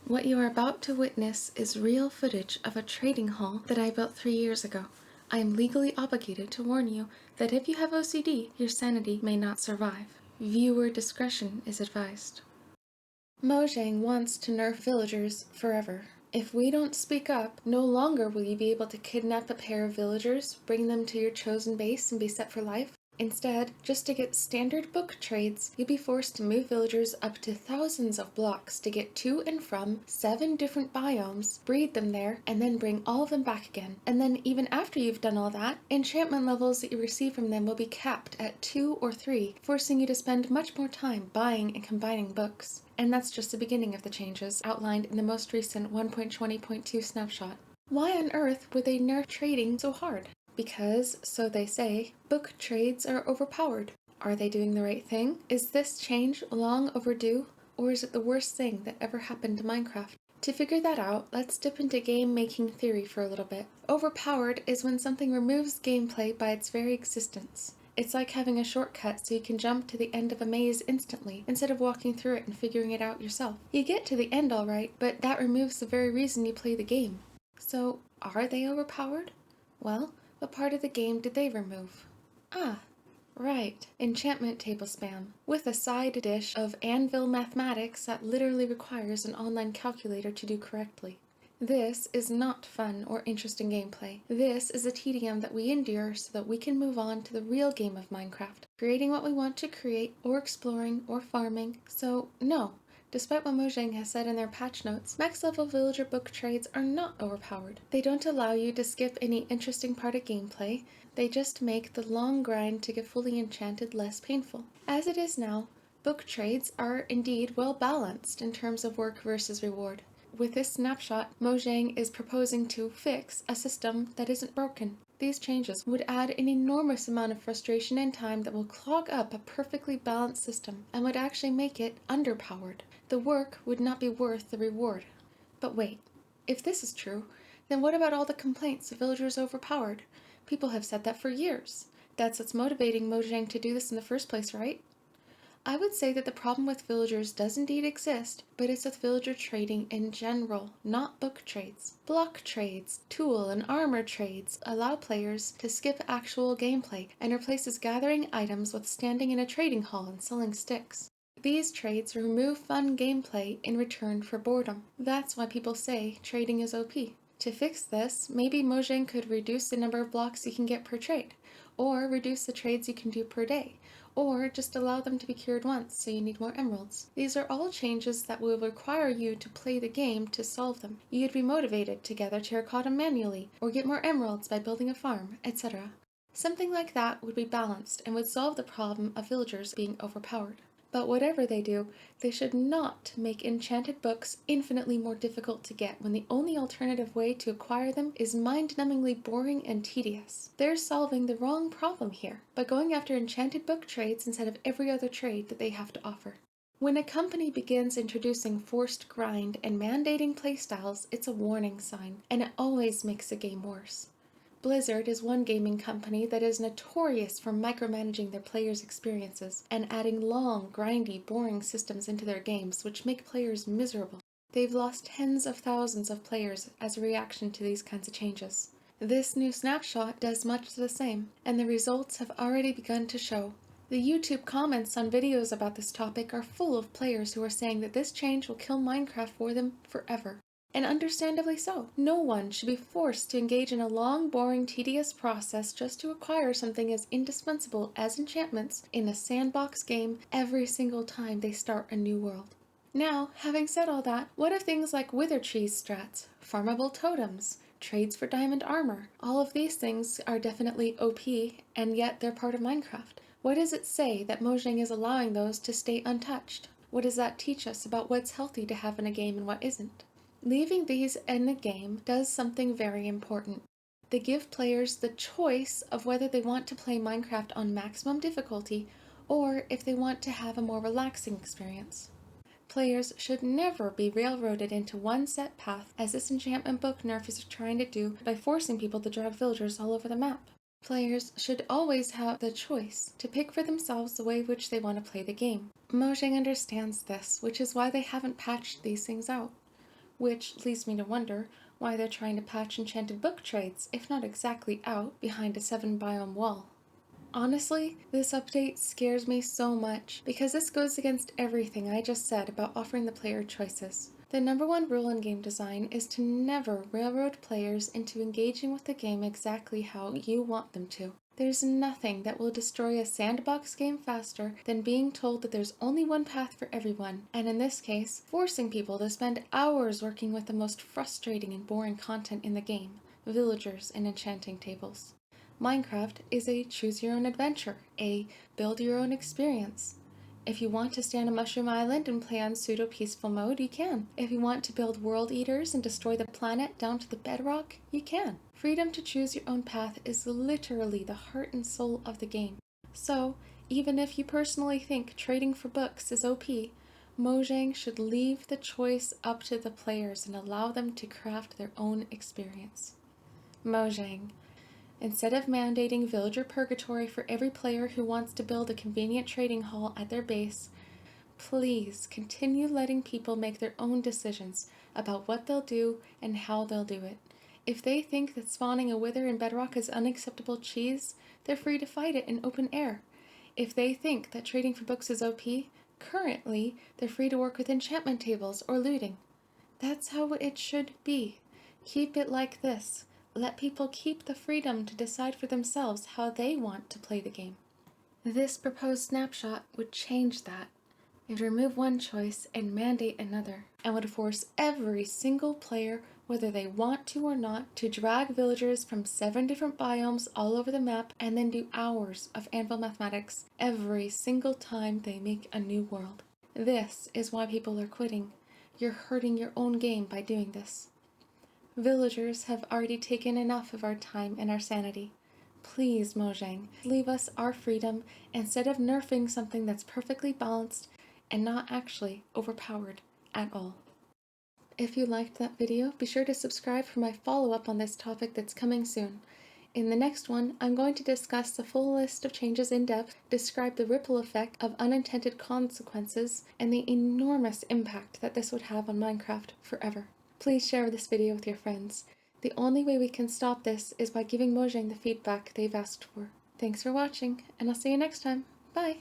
What you are about to witness is real footage of a trading hall that I built 3 years ago. I am legally obligated to warn you that if you have OCD, your sanity may not survive. Viewer discretion is advised. Mojang wants to nerf villagers forever. If we don't speak up, no longer will you be able to kidnap a pair of villagers, bring them to your chosen base, and be set for life. Instead, just to get standard book trades, you'll be forced to move villagers up to thousands of blocks to get to and from 7 different biomes, breed them there, and then bring all of them back again. And then even after you've done all that, enchantment levels that you receive from them will be capped at 2 or 3, forcing you to spend much more time buying and combining books. And that's just the beginning of the changes outlined in the most recent 1.20.2 snapshot. Why on earth would they nerf trading so hard? Because, so they say, book trades are overpowered. Are they doing the right thing? Is this change long overdue? Or is it the worst thing that ever happened to Minecraft? To figure that out, let's dip into game-making theory for a little bit. Overpowered is when something removes gameplay by its very existence. It's like having a shortcut so you can jump to the end of a maze instantly, instead of walking through it and figuring it out yourself. You get to the end alright, but that removes the very reason you play the game. So, are they overpowered? Well, what part of the game did they remove? Ah, right, enchantment table spam, with a side dish of Anvil mathematics that literally requires an online calculator to do correctly. This is not fun or interesting gameplay. This is a tedium that we endure so that we can move on to the real game of Minecraft, creating what we want to create, or exploring, or farming. So, no. Despite what Mojang has said in their patch notes, max-level villager book trades are not overpowered. They don't allow you to skip any interesting part of gameplay, they just make the long grind to get fully enchanted less painful. As it is now, book trades are indeed well balanced in terms of work versus reward. With this snapshot, Mojang is proposing to fix a system that isn't broken. These changes would add an enormous amount of frustration and time that will clog up a perfectly balanced system and would actually make it underpowered. The work would not be worth the reward. But wait, if this is true, then what about all the complaints of villagers overpowered? People have said that for years. That's what's motivating Mojang to do this in the first place, right? I would say that the problem with villagers does indeed exist, but it's with villager trading in general, not book trades. Block trades, tool and armor trades allow players to skip actual gameplay and replaces gathering items with standing in a trading hall and selling sticks. These trades remove fun gameplay in return for boredom. That's why people say trading is OP. To fix this, maybe Mojang could reduce the number of blocks you can get per trade, or reduce the trades you can do per day, or just allow them to be cured once so you need more emeralds. These are all changes that will require you to play the game to solve them. You'd be motivated to gather terracotta manually, or get more emeralds by building a farm, etc. Something like that would be balanced and would solve the problem of villagers being overpowered. But whatever they do, they should not make enchanted books infinitely more difficult to get when the only alternative way to acquire them is mind-numbingly boring and tedious. They're solving the wrong problem here by going after enchanted book trades instead of every other trade that they have to offer. When a company begins introducing forced grind and mandating playstyles, it's a warning sign, and it always makes the game worse. Blizzard is one gaming company that is notorious for micromanaging their players' experiences and adding long, grindy, boring systems into their games which make players miserable. They've lost tens of thousands of players as a reaction to these kinds of changes. This new snapshot does much the same, and the results have already begun to show. The YouTube comments on videos about this topic are full of players who are saying that this change will kill Minecraft for them forever. And understandably so. No one should be forced to engage in a long, boring, tedious process just to acquire something as indispensable as enchantments in a sandbox game every single time they start a new world. Now, having said all that, what of things like wither trees strats, farmable totems, trades for diamond armor? All of these things are definitely OP, and yet they're part of Minecraft. What does it say that Mojang is allowing those to stay untouched? What does that teach us about what's healthy to have in a game and what isn't? Leaving these in the game does something very important. They give players the choice of whether they want to play Minecraft on maximum difficulty or if they want to have a more relaxing experience. Players should never be railroaded into one set path as this enchantment book nerf is trying to do by forcing people to drag villagers all over the map. Players should always have the choice to pick for themselves the way which they want to play the game. Mojang understands this, which is why they haven't patched these things out. which leads me to wonder why they're trying to patch enchanted book trades, if not exactly out, behind a 7-biome wall. Honestly, this update scares me so much because this goes against everything I just said about offering the player choices. The number one rule in game design is to never railroad players into engaging with the game exactly how you want them to. There's nothing that will destroy a sandbox game faster than being told that there's only one path for everyone, and in this case, forcing people to spend hours working with the most frustrating and boring content in the game, villagers and enchanting tables. Minecraft is a choose-your-own-adventure, a build-your-own-experience. If you want to stay on a mushroom island and play on pseudo-peaceful mode, you can. If you want to build world eaters and destroy the planet down to the bedrock, you can. Freedom to choose your own path is literally the heart and soul of the game. So, even if you personally think trading for books is OP, Mojang should leave the choice up to the players and allow them to craft their own experience. Mojang. Instead of mandating villager purgatory for every player who wants to build a convenient trading hall at their base, please continue letting people make their own decisions about what they'll do and how they'll do it. If they think that spawning a wither in bedrock is unacceptable cheese, they're free to fight it in open air. If they think that trading for books is OP, currently they're free to work with enchantment tables or looting. That's how it should be. Keep it like this. Let people keep the freedom to decide for themselves how they want to play the game. This proposed snapshot would change that. It would remove one choice and mandate another, and would force every single player, whether they want to or not, to drag villagers from 7 different biomes all over the map and then do hours of Anvil mathematics every single time they make a new world. This is why people are quitting. You're hurting your own game by doing this. Villagers have already taken enough of our time and our sanity. Please, Mojang, leave us our freedom instead of nerfing something that's perfectly balanced and not actually overpowered at all. If you liked that video, be sure to subscribe for my follow-up on this topic that's coming soon. In the next one, I'm going to discuss the full list of changes in depth, describe the ripple effect of unintended consequences, and the enormous impact that this would have on Minecraft forever. Please share this video with your friends. The only way we can stop this is by giving Mojang the feedback they've asked for. Thanks for watching, and I'll see you next time. Bye!